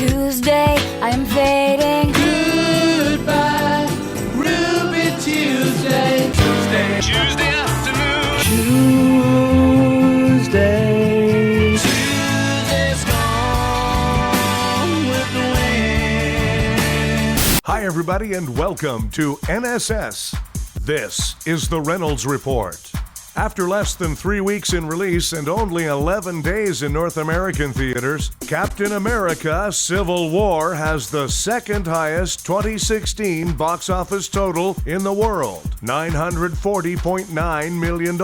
Tuesday, I'm fading. Goodbye, Ruby Tuesday. Tuesday afternoon. Tuesday's gone with the wind. Hi, everybody, and welcome to NSS. This is the Reynolds Report. After less than 3 weeks in release and only 11 days in North American theaters, Captain America: Civil War has the second highest 2016 box office total in the world, $940.9 million.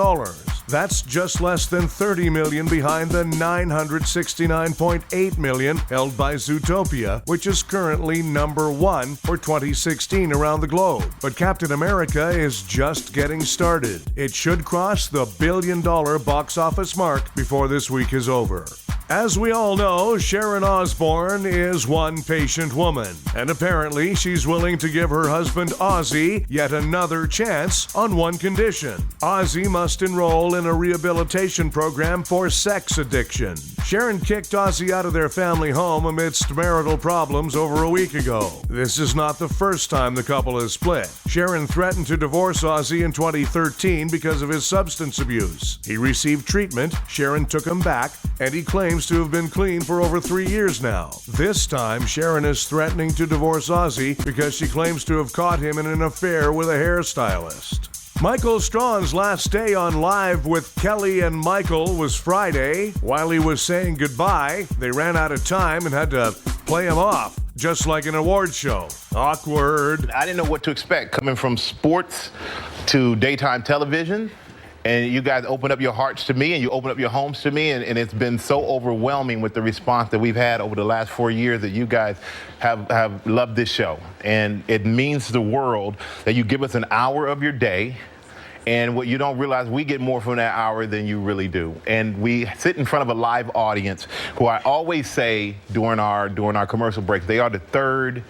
That's just less than $30 million behind the $969.8 million held by Zootopia, which is currently number one for 2016 around the globe. But Captain America is just getting started. It should cross the billion-dollar box office mark before this week is over. As we all know, Sharon Osbourne is one patient woman, and apparently she's willing to give her husband Ozzy yet another chance on one condition. Ozzy must enroll in a rehabilitation program for sex addiction. Sharon kicked Ozzy out of their family home amidst marital problems over a week ago. This is not the first time the couple has split. Sharon threatened to divorce Ozzy in 2013 because of his substance abuse. He received treatment, Sharon took him back, and he claims to have been clean for over 3 years now. This time, Sharon is threatening to divorce Ozzy because she claims to have caught him in an affair with a hairstylist. Michael Strahan's last day on Live with Kelly and Michael was Friday. While he was saying goodbye, they ran out of time and had to play him off, just like an award show. Awkward. I didn't know what to expect coming from sports to daytime television. And you guys open up your hearts to me and you open up your homes to me, and it's been so overwhelming with the response that we've had over the last 4 years that you guys have loved this show. And it means the world that you give us an hour of your day, and what you don't realize, we get more from that hour than you really do. And we sit in front of a live audience who I always say during our commercial breaks, they are the third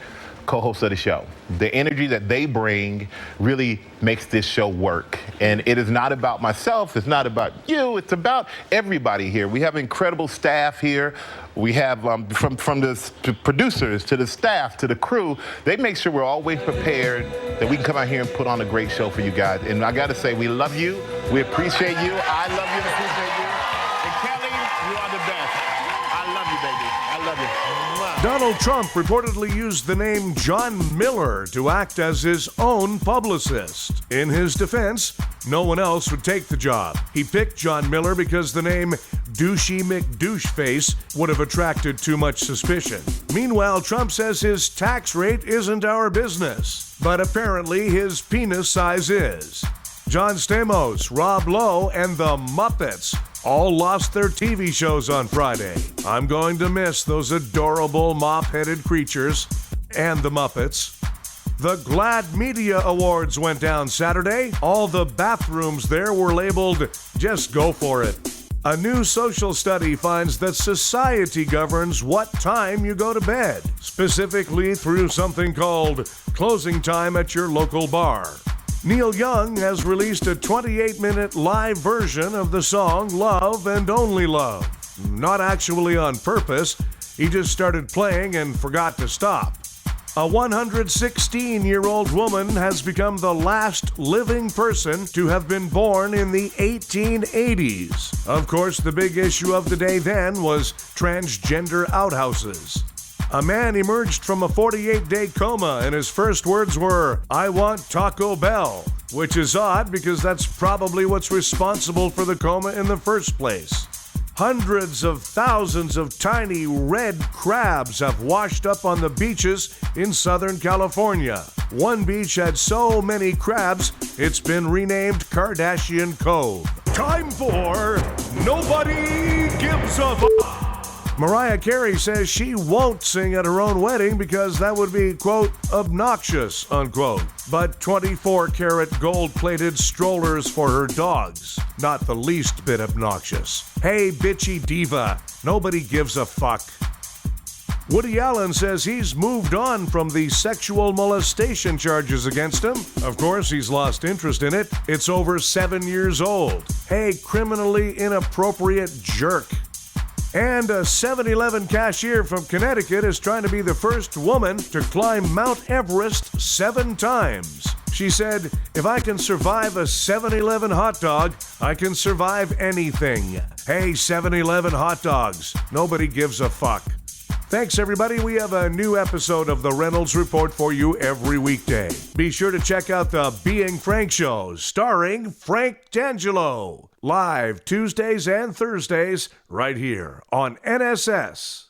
co-host of the show. The energy that they bring really makes this show work. And it is not about myself, it's not about you, it's about everybody here. We have incredible staff here. We have from the producers to the staff to the crew, they make sure we're always prepared that we can come out here and put on a great show for you guys. And I gotta say, we love you, we appreciate you, I love you and appreciate you. And Kelly, you are the best. I love you, baby, I love you. Donald Trump reportedly used the name John Miller to act as his own publicist. In his defense, no one else would take the job. He picked John Miller because the name Douchey McDoucheface would have attracted too much suspicion. Meanwhile, Trump says his tax rate isn't our business, but apparently his penis size is. John Stamos, Rob Lowe, and the Muppets all lost their TV shows on Friday. I'm going to miss those adorable mop-headed creatures and the Muppets. The GLAAD Media Awards went down Saturday. All the bathrooms there were labeled, "Just go for it." A new social study finds that society governs what time you go to bed, specifically through something called closing time at your local bar. Neil Young has released a 28-minute live version of the song Love and Only Love. Not actually on purpose, he just started playing and forgot to stop. A 116-year-old woman has become the last living person to have been born in the 1880s. Of course, the big issue of the day then was transgender outhouses. A man emerged from a 48-day coma, and his first words were, "I want Taco Bell," which is odd because that's probably what's responsible for the coma in the first place. Hundreds of thousands of tiny red crabs have washed up on the beaches in Southern California. One beach had so many crabs, it's been renamed Kardashian Cove. Time for Nobody Gives a F***. Mariah Carey says she won't sing at her own wedding because that would be, quote, obnoxious, unquote. But 24-karat gold-plated strollers for her dogs, not the least bit obnoxious. Hey, bitchy diva, nobody gives a fuck. Woody Allen says he's moved on from the sexual molestation charges against him. Of course, he's lost interest in it. It's over 7 years old. Hey, criminally inappropriate jerk. And a 7-Eleven cashier from Connecticut is trying to be the first woman to climb Mount Everest 7 times. She said, "If I can survive a 7-Eleven hot dog, I can survive anything." Hey, 7-Eleven hot dogs. Nobody gives a fuck. Thanks, everybody. We have a new episode of The Reynolds Report for you every weekday. Be sure to check out the Being Frank Show, starring Frank D'Angelo. Live Tuesdays and Thursdays, right here on NSS.